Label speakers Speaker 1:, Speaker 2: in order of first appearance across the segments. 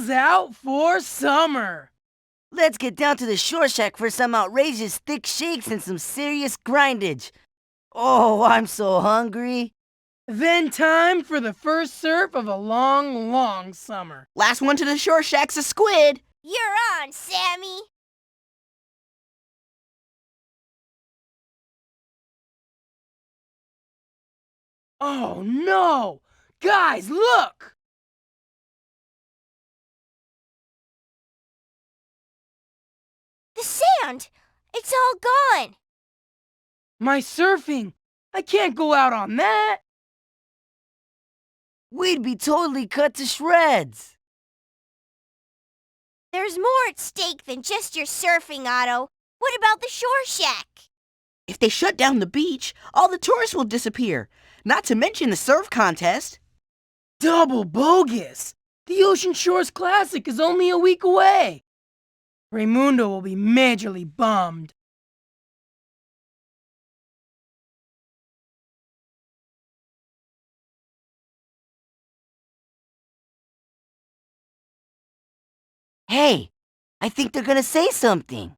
Speaker 1: Who's out for summer?
Speaker 2: Let's get down to the shore shack for some outrageous thick shakes and some serious grindage. Oh, I'm so hungry.
Speaker 1: Then time for the first surf of a long, long summer.
Speaker 3: Last one to the shore shack's a squid.
Speaker 4: You're on, Sammy.
Speaker 1: Oh no! Guys, look!
Speaker 4: The sand! It's all gone!
Speaker 1: My surfing! I can't go out on that!
Speaker 2: We'd be totally cut to shreds.
Speaker 4: There's more at stake than just your surfing, Otto. What about the shore shack?
Speaker 3: If they shut down the beach, all the tourists will disappear. Not to mention the surf contest.
Speaker 1: Double bogus! The Ocean Shores Classic is only a week away! Raymundo will be majorly bummed.
Speaker 2: Hey, I think they're gonna say something.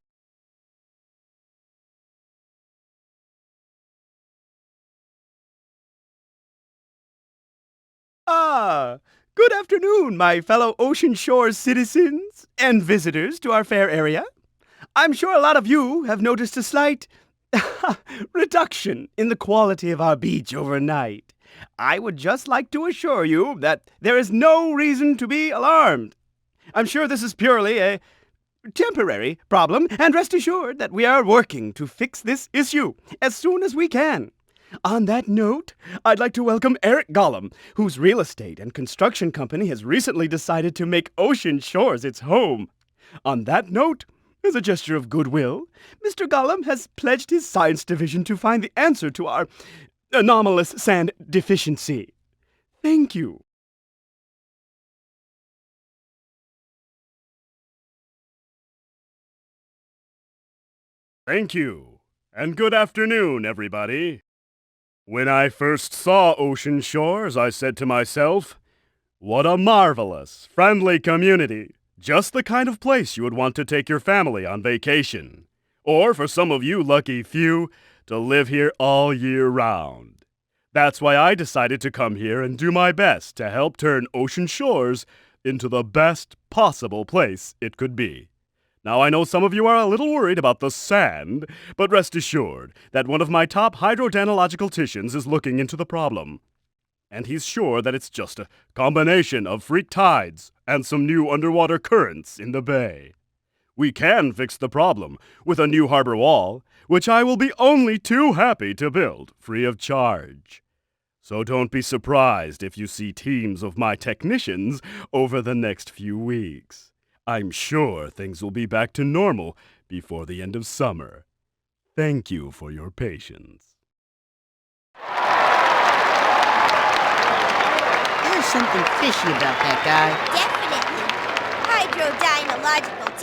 Speaker 5: Good afternoon, my fellow Ocean Shores citizens and visitors to our fair area. I'm sure a lot of you have noticed a slight reduction in the quality of our beach overnight. I would just like to assure you that there is no reason to be alarmed. I'm sure this is purely a temporary problem, and rest assured that we are working to fix this issue as soon as we can. On that note, I'd like to welcome Eric Gollum, whose real estate and construction company has recently decided to make Ocean Shores its home. On that note, as a gesture of goodwill, Mr. Gollum has pledged his science division to find the answer to our anomalous sand deficiency. Thank you. Thank you, and good afternoon, everybody. When I first saw Ocean Shores, I said to myself, what a marvelous, friendly community. Just the kind of place you would want to take your family on vacation. Or, for some of you lucky few, to live here all year round. That's why I decided to come here and do my best to help turn Ocean Shores into the best possible place it could be. Now, I know some of you are a little worried about the sand, but rest assured that one of my top hydrodanologicalticians is looking into the problem. And he's sure that it's just a combination of freak tides and some new underwater currents in the bay. We can fix the problem with a new harbor wall, which I will be only too happy to build free of charge. So don't be surprised if you see teams of my technicians over the next few weeks. I'm sure things will be back to normal before the end of summer. Thank you for your patience.
Speaker 3: There's something fishy about that guy.
Speaker 4: Definitely.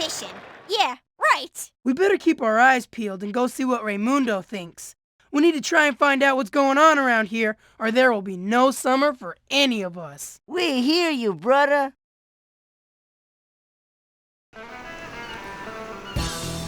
Speaker 4: Hydrodynalogicaltician. Yeah, right.
Speaker 1: We better keep our eyes peeled and go see what Raymundo thinks. We need to try and find out what's going on around here, or there will be no summer for any of us.
Speaker 2: We hear you, brother.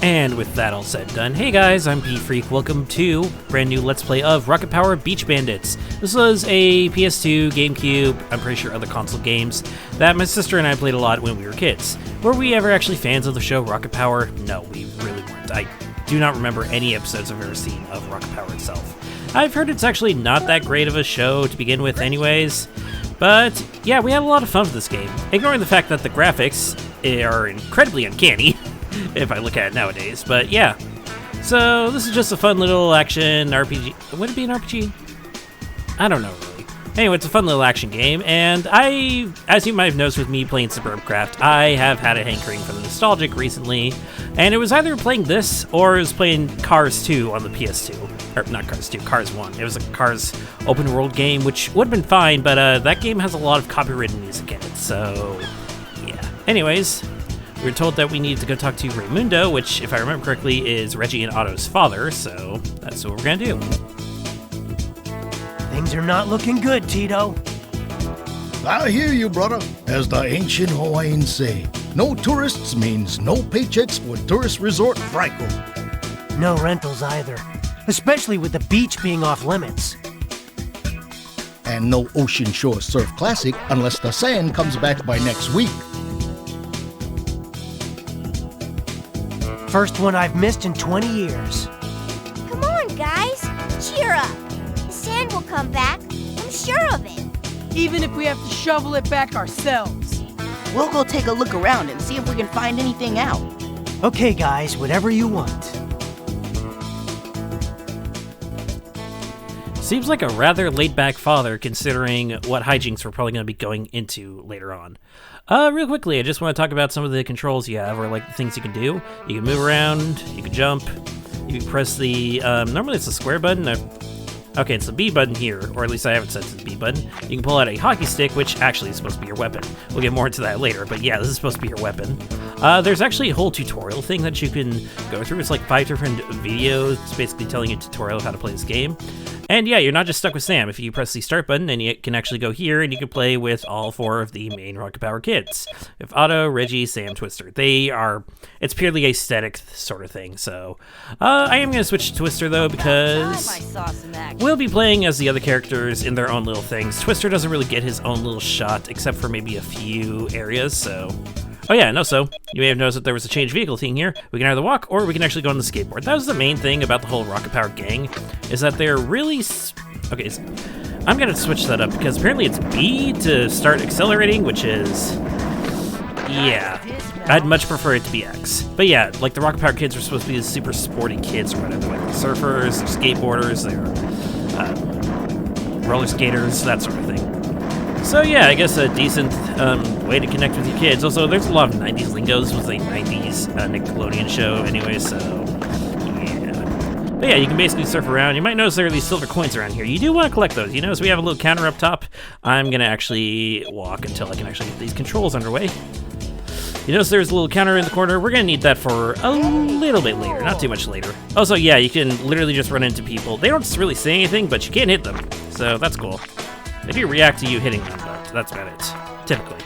Speaker 6: And with that all said and done, hey guys, I'm P-Freak. Welcome to brand new Let's Play of Rocket Power Beach Bandits. This was a PS2, GameCube, I'm pretty sure other console games that my sister and I played a lot when we were kids. Were we ever actually fans of the show Rocket Power? No, we really weren't. I do not remember any episodes I've ever seen of Rocket Power itself. I've heard it's actually not that great of a show to begin with anyways. But yeah, we had a lot of fun with this game, ignoring the fact that the graphics are incredibly uncanny. If I look at it nowadays, but yeah. So this is just a fun little action RPG. Would it be an RPG? I don't know really. Anyway, it's a fun little action game, and as you might have noticed with me playing Suburbcraft, I have had a hankering for the nostalgic recently, and it was either playing this or it was playing Cars 2 on the PS2. Or not Cars 2, Cars 1. It was a Cars open world game, which would have been fine, but that game has a lot of copyrighted music in it, so yeah. Anyways, we were told that we needed to go talk to Raymundo, which, if I remember correctly, is Reggie and Otto's father, so that's what we're gonna do.
Speaker 7: Things are not looking good, Tito. I hear you, brother. As the ancient Hawaiians say, no tourists means no paychecks for tourist resort Franco.
Speaker 8: No rentals either, especially with the beach being off limits.
Speaker 7: And no Ocean Shore Surf Classic unless the sand comes back by next week.
Speaker 8: First one I've missed in 20 years.
Speaker 4: Come on, guys. Cheer up. The sand will come back. I'm sure of it.
Speaker 1: Even if we have to shovel it back ourselves.
Speaker 3: We'll go take a look around and see if we can find anything out.
Speaker 8: Okay, guys, whatever you want.
Speaker 6: Seems like a rather laid-back father, considering what hijinks we're probably going to be going into later on. Real quickly, I just want to talk about some of the controls you have, or like the things you can do. You can move around, you can jump, you can press the, normally it's the square button. Okay, it's the B button here, or at least I have it set to the B button. You can pull out a hockey stick, which actually is supposed to be your weapon. We'll get more into that later, but yeah, this is supposed to be your weapon. There's actually a whole tutorial thing that you can go through. It's like 5 different videos. It's basically telling you a tutorial of how to play this game. And yeah, you're not just stuck with Sam. If you press the start button, and you can actually go here, and you can play with all 4 of the main Rocket Power kids. If Otto, Reggie, Sam, Twister. It's purely aesthetic sort of thing, so. I am going to switch to Twister, though, because we'll be playing as the other characters in their own little things. Twister doesn't really get his own little shot, except for maybe a few areas, so. Oh yeah, and also, you may have noticed that there was a change vehicle thing here. We can either walk, or we can actually go on the skateboard. That was the main thing about the whole Rocket Power gang, is that they're really... Okay, so I'm gonna switch that up, because apparently it's B to start accelerating, which is... Yeah, I'd much prefer it to be X. But yeah, like the Rocket Power kids are supposed to be the super sporty kids or whatever. Like they're surfers, they're skateboarders, they're roller skaters, that sort of thing. So yeah, I guess a decent way to connect with your kids. Also, there's a lot of 90s lingo. This was a 90s Nickelodeon show anyway, so yeah. But yeah, you can basically surf around. You might notice there are these silver coins around here. You do want to collect those. You notice we have a little counter up top. I'm going to actually walk until I can actually get these controls underway. You notice there's a little counter in the corner. We're going to need that for a little bit later, not too much later. Also, yeah, you can literally just run into people. They don't really say anything, but you can't hit them, so that's cool. They do react to you hitting them, but that's about it, typically.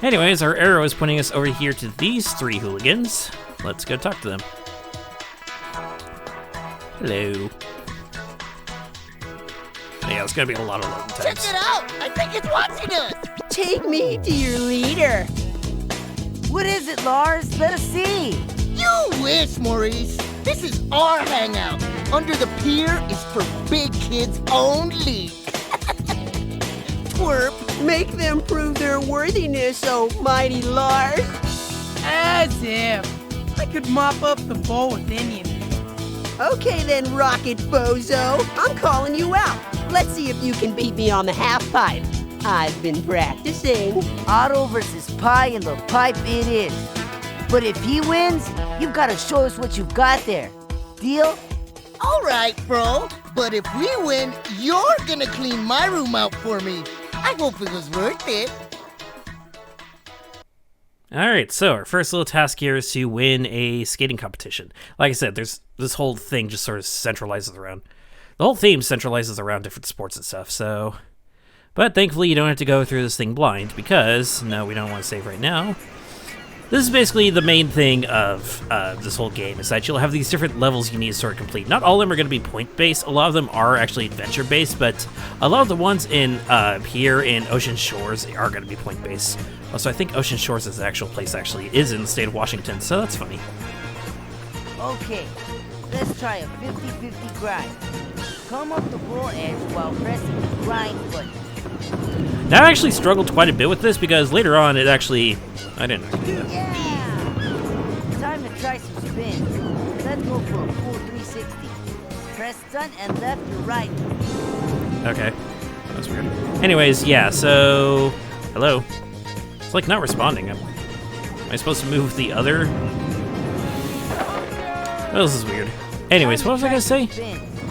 Speaker 6: Anyways, our arrow is pointing us over here to these 3 hooligans. Let's go talk to them. Hello. Yeah, it's gonna be a lot of loading times.
Speaker 2: Check it out! I think it's watching us!
Speaker 3: Take me to your leader.
Speaker 2: What is it, Lars? Let us see.
Speaker 9: You wish, Maurice. This is our hangout. Under the pier is for big kids only.
Speaker 3: Twerp, make them prove their worthiness, oh mighty Lars.
Speaker 1: As if. I could mop up the bowl with any of you.
Speaker 3: Okay then, Rocket Bozo. I'm calling you out. Let's see if you can beat me on the half pipe. I've been practicing.
Speaker 2: Otto versus Pie in the pipe it is. But if he wins, you've got to show us what you've got there. Deal?
Speaker 9: All right, bro. But if we win, you're gonna clean my room out for me. I hope it was worth it.
Speaker 6: Alright, so our first little task here is to win a skating competition. Like I said, there's this whole thing just sort of centralizes around. The whole theme centralizes around different sports and stuff, so... But thankfully you don't have to go through this thing blind, because... No, we don't want to save right now. This is basically the main thing of this whole game, is that you'll have these different levels you need to sort of complete. Not all of them are going to be point-based. A lot of them are actually adventure-based, but a lot of the ones in here in Ocean Shores are going to be point-based. Also, I think Ocean Shores is the actual place actually is in the state of Washington, so that's funny.
Speaker 2: Okay, let's try a 50-50 grind. Come up the wall edge while pressing the grind button.
Speaker 6: Now, I actually struggled quite a bit with this because later on it actually... I didn't know.
Speaker 2: Yeah! Time to try some spins. Let's go for a full 360. Press stun and left to right.
Speaker 6: Okay. That's weird. Anyways, yeah, so... Hello? It's like not responding. Am I supposed to move the other? Oh, this is weird. Anyways, what was I gonna say?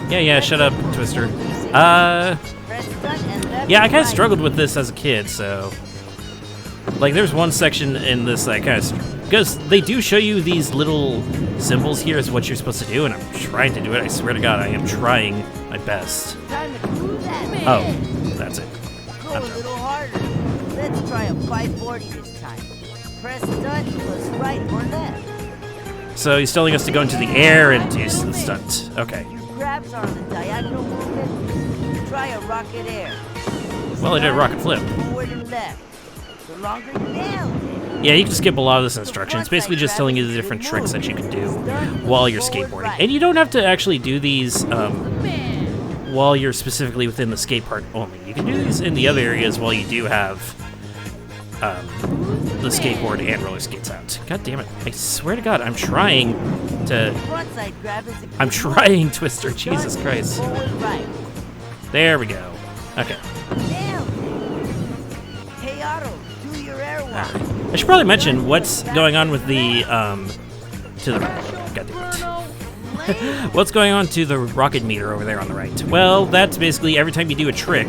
Speaker 6: Yeah, shut up, Twister. Yeah, I kind of struggled with this as a kid, so... Like, there's one section in this that kind of... Because they do show you these little symbols here as what you're supposed to do, and I'm trying to do it. I swear to God, I am trying my best. Oh, that's it.
Speaker 2: Go a little harder. Let's try a 540 this time. Press stunt plus right or left.
Speaker 6: So he's telling us to go into the air and use the stunt. Okay.
Speaker 2: Your grabs are on the diagonal movement. Try a rocket air.
Speaker 6: Well, I did a rocket flip.
Speaker 2: Forward and left. The longer you nailed it.
Speaker 6: Yeah, you can skip a lot of this instruction. It's basically just telling you the different tricks that you can do while you're skateboarding. And you don't have to actually do these while you're specifically within the skate park only. You can do these in the other areas while you do have the skateboard and roller skates out. God damn it. I swear to God, I'm trying, Twister. Jesus Christ. There we go. Okay.
Speaker 2: Hey, Otto, do your air walk.
Speaker 6: I should probably mention what's going on with the, to the right. God damn it. What's going on to the rocket meter over there on the right? Well, that's basically every time you do a trick,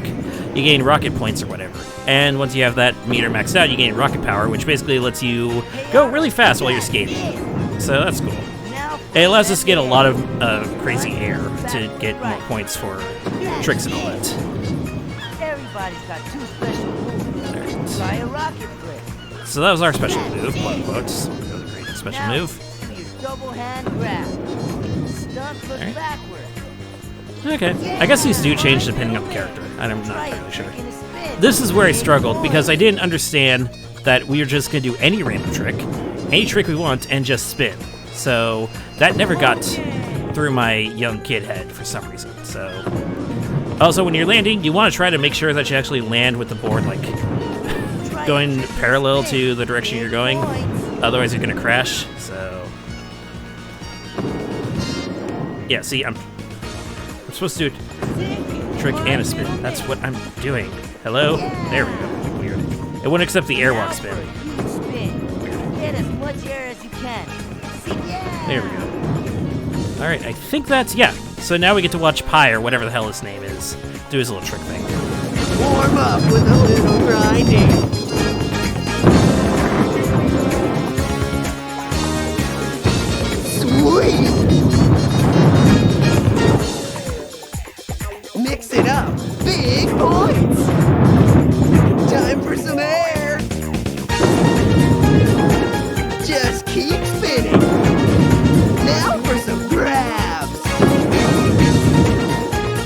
Speaker 6: you gain rocket points or whatever. And once you have that meter maxed out, you gain rocket power, which basically lets you go really fast while you're skating. So that's cool. It allows us to get a lot of crazy air to get more points for tricks and all that.
Speaker 2: Everybody's got 2 special moves. Try a rocket flip.
Speaker 6: So that was our special move, quote unquote. Really great special move.
Speaker 2: Your double hand grab. Stunt plus backward.
Speaker 6: Okay. I guess these do change depending on the character. I'm not entirely sure. This is where I struggled because I didn't understand that we were just going to do any random trick, any trick we want, and just spin. So that never got through my young kid head for some reason. So also, when you're landing, you want to try to make sure that you actually land with the board like going parallel to the direction you're going. Otherwise, you're going to crash. So yeah, see, I'm supposed to do a trick and a spin. That's what I'm doing. Hello? There we go. Weird. It wouldn't accept the airwalk spin.
Speaker 2: Get as much air as you can.
Speaker 6: There we go. Alright, I think that's... yeah. So now we get to watch Pi, or whatever the hell his name is, do his little trick thing.
Speaker 3: Warm up with a little grinding. Sweet! Mix it up. Big points! Time for some air! Just keep spinning. Now for some grabs.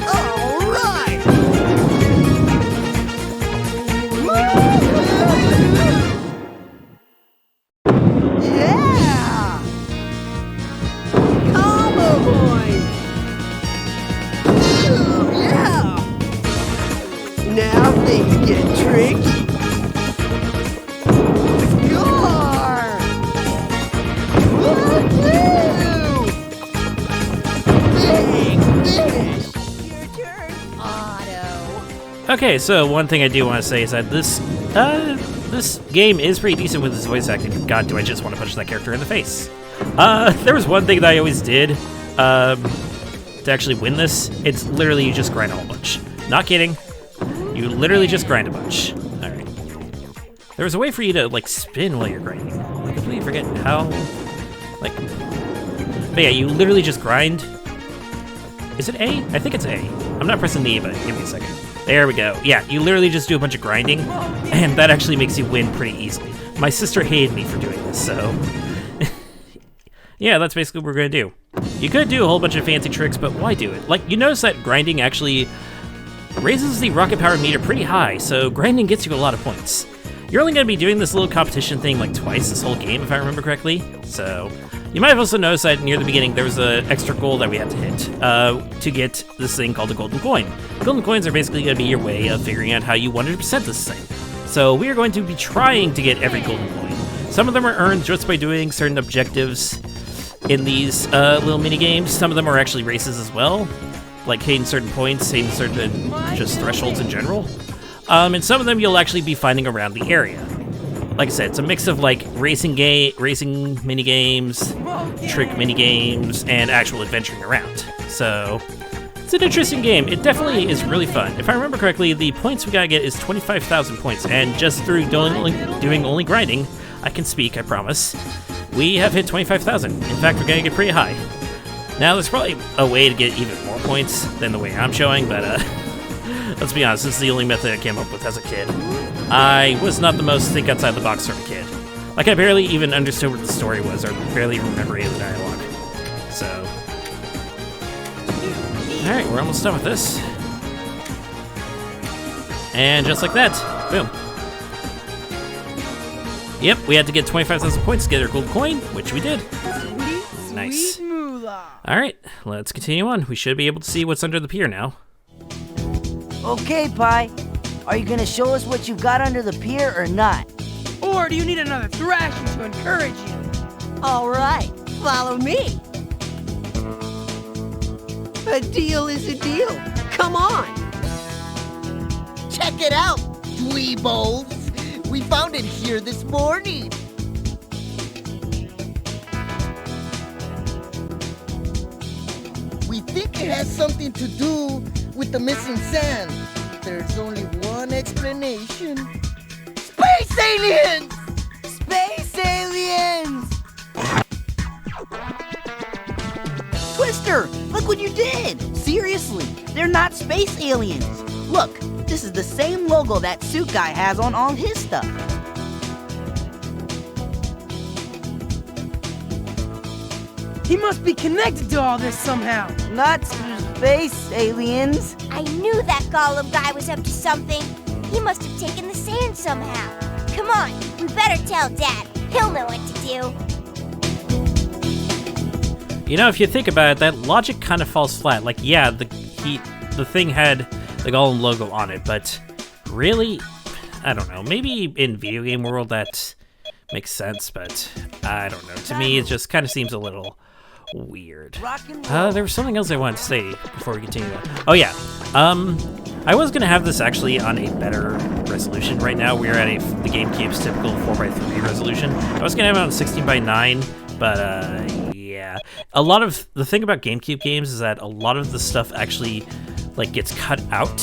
Speaker 3: All right. Yeah. Combo point. Ooh, yeah. Now things get tricky. Score. Woohoo! Big finish! Your turn, Otto.
Speaker 6: Okay, so one thing I do want to say is that this game is pretty decent with its voice acting. God, do I just want to punch that character in the face. There was one thing that I always did to actually win this. It's literally you just grind a whole bunch. Not kidding. You literally just grind a bunch. Alright. There was a way for you to, like, spin while you're grinding. I completely forget how... like... But yeah, you literally just grind. Is it A? I think it's A. I'm not pressing the A button. Give me a second. There we go. Yeah, you literally just do a bunch of grinding, and that actually makes you win pretty easily. My sister hated me for doing this, so... yeah, that's basically what we're going to do. You could do a whole bunch of fancy tricks, but why do it? Like, you notice that grinding actually raises the rocket power meter pretty high, so grinding gets you a lot of points. You're only going to be doing this little competition thing like twice this whole game, if I remember correctly, so... You might have also noticed that near the beginning there was an extra goal that we had to hit to get this thing called the golden coin. Golden coins are basically going to be your way of figuring out how you 100% this thing. So we are going to be trying to get every golden coin. Some of them are earned just by doing certain objectives in these little mini games. Some of them are actually races as well, like hitting certain points, hitting certain just thresholds in general. And some of them you'll actually be finding around the area. Like I said, it's a mix of like racing mini games, trick mini games, and actual adventuring around. So it's an interesting game. It definitely is really fun. If I remember correctly, the points we gotta get is 25,000 points, and just through doing only grinding, I can speak, I promise, we have hit 25,000. In fact, we're gonna get pretty high. Now, there's probably a way to get even more points than the way I'm showing, but Let's be honest, this is the only method I came up with as a kid. I was not the most think outside the box sort of kid. Like, I barely even understood what the story was, or barely remember any of the dialogue. So... Alright, we're almost done with this. And just like that, boom. Yep, we had to get 25,000 points to get our gold coin, which we did. Nice.
Speaker 1: Sweet moolah.
Speaker 6: Alright, let's continue on. We should be able to see what's under the pier now.
Speaker 2: Okay, Pi. Are you gonna show us what you've got under the pier or not?
Speaker 1: Or do you need another thrashing to encourage you?
Speaker 3: All right, follow me. A deal is a deal. Come on.
Speaker 9: Check it out, dweebos. We found it here this morning. We think it has something to do with the missing sand. There's only one explanation. Space aliens!
Speaker 2: Space aliens! Twister, look what you did! Seriously, they're not space aliens. Look, this is the same logo that Suit Guy has on all his stuff.
Speaker 1: He must be connected to all this somehow.
Speaker 2: Not space aliens.
Speaker 4: I knew that Gollum guy was up to something. He must have taken the sand somehow. Come on, we better tell Dad. He'll know what to do.
Speaker 6: You know, if you think about it, that logic kind of falls flat. Like, yeah, the thing had the Gollum logo on it, but really, I don't know. Maybe in video game world that makes sense, but I don't know. To me, it just kind of seems a little weird. There was something else I wanted to say before we continue. Oh yeah, I was gonna have this actually on a better resolution. Right now, we're at the GameCube's typical 4:3 resolution. I was gonna have it on 16:9, but yeah. A lot of the thing about GameCube games is that a lot of the stuff actually like gets cut out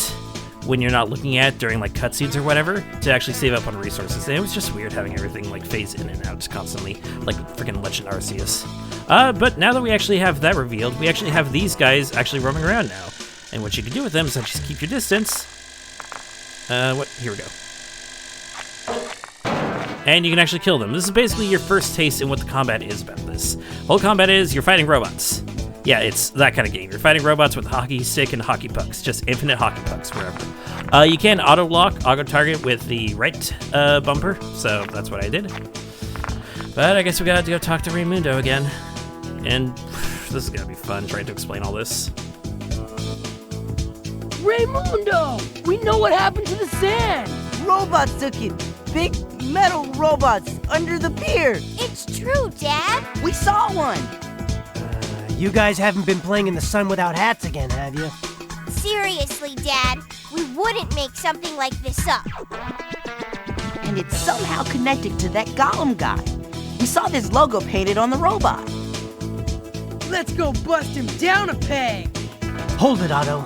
Speaker 6: when you're not looking at during like cutscenes or whatever to actually save up on resources. And it was just weird having everything like phase in and out constantly, like freaking Legend Arceus. But now that we actually have that revealed, we actually have these guys actually roaming around now. And what you can do with them is just keep your distance. Here we go. And you can actually kill them. This is basically your first taste in what the combat is about this. Whole combat is you're fighting robots. Yeah, it's that kind of game. You're fighting robots with a hockey stick and hockey pucks. Just infinite hockey pucks forever. You can auto-lock, auto-target with the right bumper. So that's what I did. But I guess we gotta go talk to Raymundo again. And this is gonna be fun trying to explain all this.
Speaker 1: Raymundo! We know what happened to the sand!
Speaker 2: Robots took it. Big metal robots under the pier.
Speaker 4: It's true, Dad.
Speaker 2: We saw one.
Speaker 8: You guys haven't been playing in the sun without hats again, have you?
Speaker 4: Seriously, Dad, we wouldn't make something like this up.
Speaker 2: And it's somehow connected to that Gollum guy. We saw this logo painted on the robot.
Speaker 1: Let's go bust him down a peg!
Speaker 8: Hold it, Otto.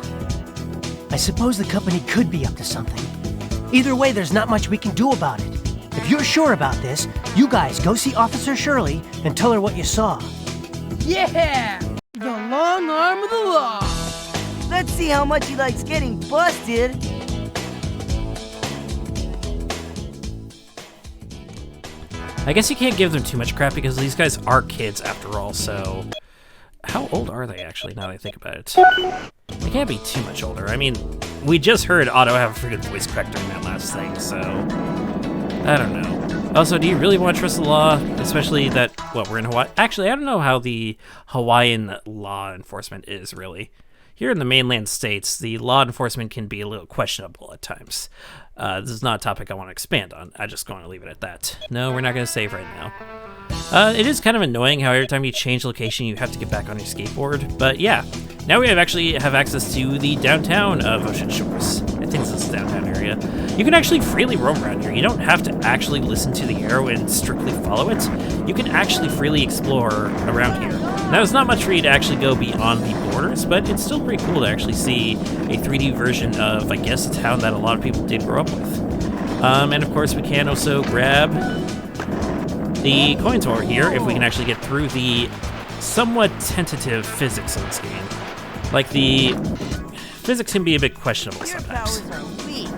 Speaker 8: I suppose the company could be up to something. Either way, there's not much we can do about it. If you're sure about this, you guys go see Officer Shirley and tell her what you saw.
Speaker 1: Yeah! The long arm of the law!
Speaker 2: Let's see how much he likes getting busted.
Speaker 6: I guess you can't give them too much crap because these guys are kids after all, so... How old are they actually, now that I think about it? They can't be too much older. I mean, we just heard Otto have a freaking voice crack during that last thing, so... I don't know. Also, do you really want to trust the law? Especially that, well, we're in Hawaii. Actually, I don't know how the Hawaiian law enforcement is, really. Here in the mainland states, the law enforcement can be a little questionable at times. This is not a topic I want to expand on. I'm just going to leave it at that. No, we're not going to save right now. It is kind of annoying how every time you change location, you have to get back on your skateboard. But yeah, now we actually have access to the downtown of Ocean Shores. I think this is the downtown area. You can actually freely roam around here. You don't have to actually listen to the arrow and strictly follow it. You can actually freely explore around here. Now, there's not much for you to actually go beyond the borders, but it's still pretty cool to actually see a 3D version of, I guess, a town that a lot of people did grow up with. And of course, we can also grab the coins over here if we can actually get through the somewhat tentative physics of this game. Like the physics can be a bit questionable
Speaker 2: Your
Speaker 6: sometimes.
Speaker 2: powers are weak.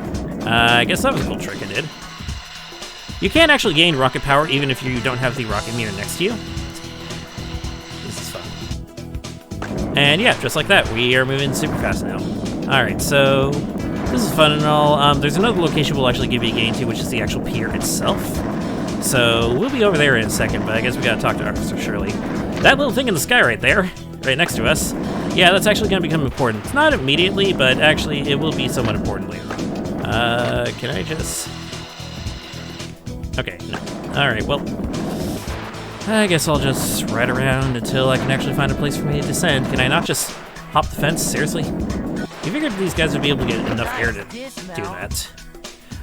Speaker 6: I guess that was a cool trick I did. You can actually gain rocket power even if you don't have the rocket meter next to you. This is fun. And yeah, just like that, we are moving super fast now. Alright, so this is fun and all. There's another location we'll actually give you a gain to, which is the actual pier itself. So we'll be over there in a second, but I guess we gotta talk to Officer Shirley. That little thing in the sky right there, right next to us, yeah, that's actually gonna become important. It's not immediately, but actually it will be somewhat important later on. Can I just... Okay, no. Alright, well, I guess I'll just ride around until I can actually find a place for me to descend. Can I not just hop the fence? Seriously? You figured these guys would be able to get enough air to do that.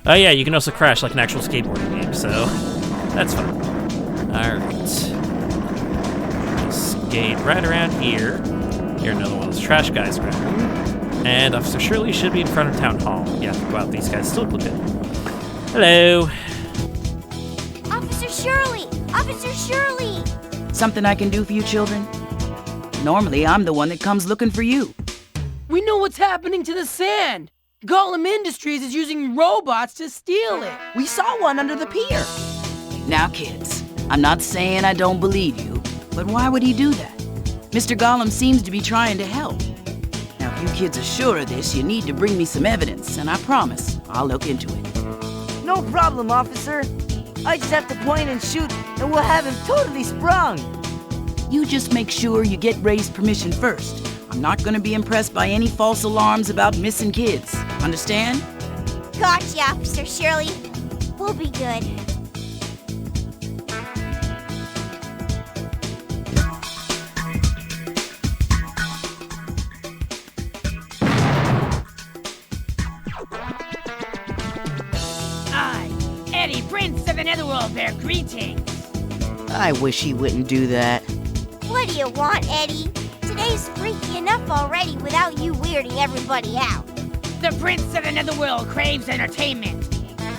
Speaker 6: Oh yeah, you can also crash like an actual skateboarding game, so that's fun. Alright. Skate right around here. Here's another one of those trash guys around. And Officer Shirley should be in front of Town Hall. Yeah, wow, these guys still look good. Hello.
Speaker 4: Officer Shirley! Officer Shirley!
Speaker 2: Something I can do for you children? Normally, I'm the one that comes looking for you.
Speaker 1: We know what's happening to the sand. Gollum Industries is using robots to steal it.
Speaker 2: We saw one under the pier. Now, kids, I'm not saying I don't believe you, but why would he do that? Mr. Gollum seems to be trying to help. Now, if you kids are sure of this, you need to bring me some evidence, and I promise I'll look into it.
Speaker 10: No problem, officer. I just have to point and shoot, and we'll have him totally sprung.
Speaker 2: You just make sure you get Ray's permission first. I'm not gonna be impressed by any false alarms about missing kids. Understand?
Speaker 4: Gotcha, Officer Shirley. We'll be good.
Speaker 11: Eddie, Prince of the Netherworld, bear greetings.
Speaker 2: I wish he wouldn't do that.
Speaker 4: What do you want, Eddie? Today's freaky enough already without you weirding everybody out.
Speaker 11: The Prince of the Netherworld craves entertainment.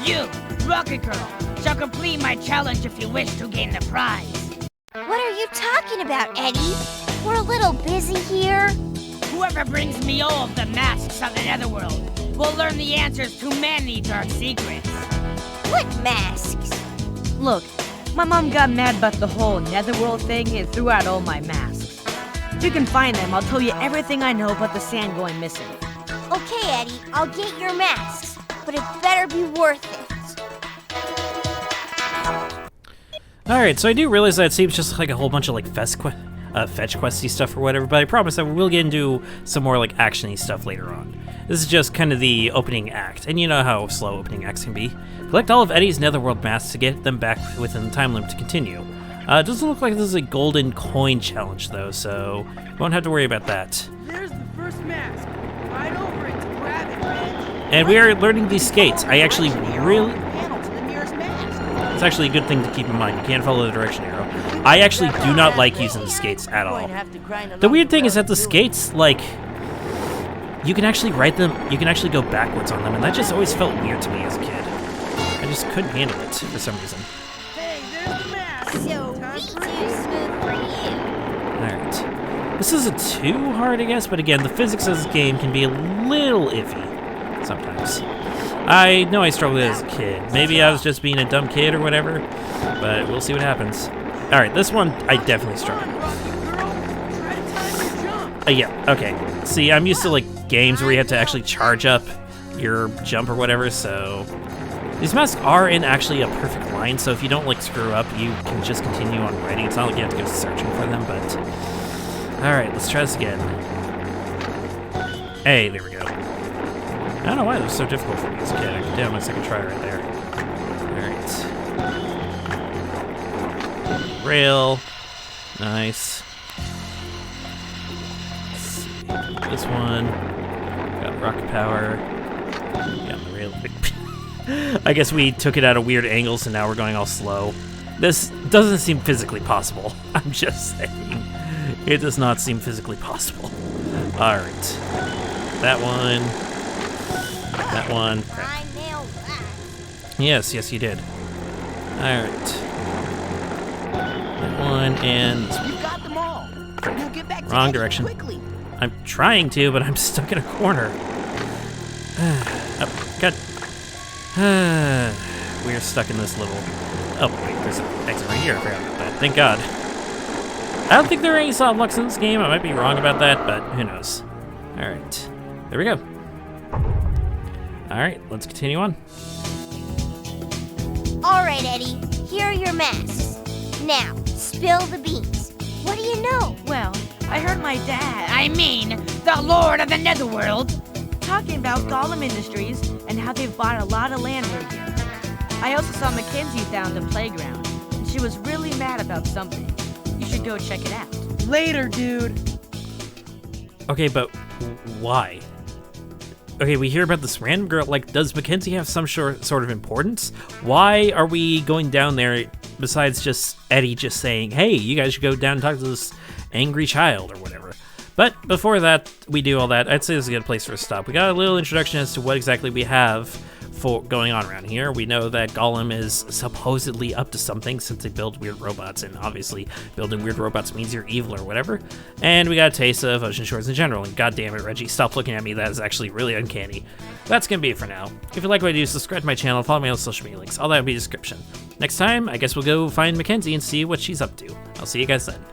Speaker 11: You, Rocket Girl, shall complete my challenge if you wish to gain the prize.
Speaker 4: What are you talking about, Eddie? We're a little busy here.
Speaker 11: Whoever brings me all of the masks of the Netherworld will learn the answers to many dark secrets.
Speaker 4: What masks?
Speaker 10: Look, my mom got mad about the whole Netherworld thing and threw out all my masks. If you can find them, I'll tell you everything I know about the sand going missing.
Speaker 4: Okay, Eddie, I'll get your masks, but it better be worth it.
Speaker 6: Alright, so I do realize that it seems just like a whole bunch of like fetch questy stuff or whatever, but I promise that we will get into some more like action-y stuff later on. This is just kind of the opening act, and you know how slow opening acts can be. Collect all of Eddie's Netherworld masks to get them back within the time limit to continue. It doesn't look like this is a golden coin challenge though, so you won't have to worry about that.
Speaker 1: There's the first mask. Right over it to grab it, man.
Speaker 6: And we are learning these skates. I actually really... It's actually a good thing to keep in mind. You can't follow the direction arrow. I actually do not like using the skates at all. The weird thing is that the skates, like... You can actually ride them, you can actually go backwards on them, and that just always felt weird to me as a kid. I just couldn't handle it for some reason.
Speaker 1: Hey, there's the mask.
Speaker 4: So we too smooth for you.
Speaker 6: Alright. This isn't too hard, I guess, but again, the physics of this game can be a little iffy sometimes. I know I struggled as a kid. Maybe I was just being a dumb kid or whatever, but we'll see what happens. Alright, this one I definitely struggled with. Yeah, okay. See, I'm used to like games where you have to actually charge up your jump or whatever, so... These masks are in actually a perfect line, so if you don't like screw up, you can just continue on riding. It's not like you have to go searching for them, but... Alright, let's try this again. Hey, there we go. I don't know why it was so difficult for me as a kid. I could do my second try right there. Alright. Rail. Nice. This one. Got rocket power. Got the rail. I guess we took it at a weird angle, so now we're going all slow. This doesn't seem physically possible. I'm just saying. It does not seem physically possible. Alright. That one. That one.
Speaker 4: I nailed that.
Speaker 6: Yes, yes you did. Alright. That one, and...
Speaker 2: You got them all. You'll get back
Speaker 6: Wrong
Speaker 2: to
Speaker 6: direction.
Speaker 2: quickly.
Speaker 6: I'm trying to, but I'm stuck in a corner. Oh, God. We're stuck in this little... Oh, wait, there's an exit right here. I forgot about that. Thank God. I don't think there are any soft locks in this game. I might be wrong about that, but who knows. Alright. There we go. Alright, let's continue on.
Speaker 4: All right, Eddie. Here are your masks. Now, spill the beans. What do you know?
Speaker 10: Well, I heard my dad
Speaker 11: I mean, the Lord of the Netherworld.
Speaker 10: talking about Gollum Industries and how they've bought a lot of land near here. I also saw Mackenzie found a playground, and she was really mad about something. You should go check it out.
Speaker 1: Later, dude.
Speaker 6: Okay, but why? Okay, we hear about this random girl. Like, does Mackenzie have some sort of importance? Why are we going down there besides just Eddie just saying, hey, you guys should go down and talk to this angry child or whatever? But before that, we do all that, I'd say this is a good place for a stop. We got a little introduction as to what exactly we have for going on around here. We know that Gollum is supposedly up to something since they build weird robots, and obviously building weird robots means you're evil or whatever. And we got a taste of Ocean Shores in general, and god damn it, Reggie, stop looking at me, that is actually really uncanny. That's gonna be it for now. If you like what I do, subscribe to my channel, follow me on social media links, all that will be in the description. Next time, I guess we'll go find Mackenzie and see what she's up to. I'll see you guys then.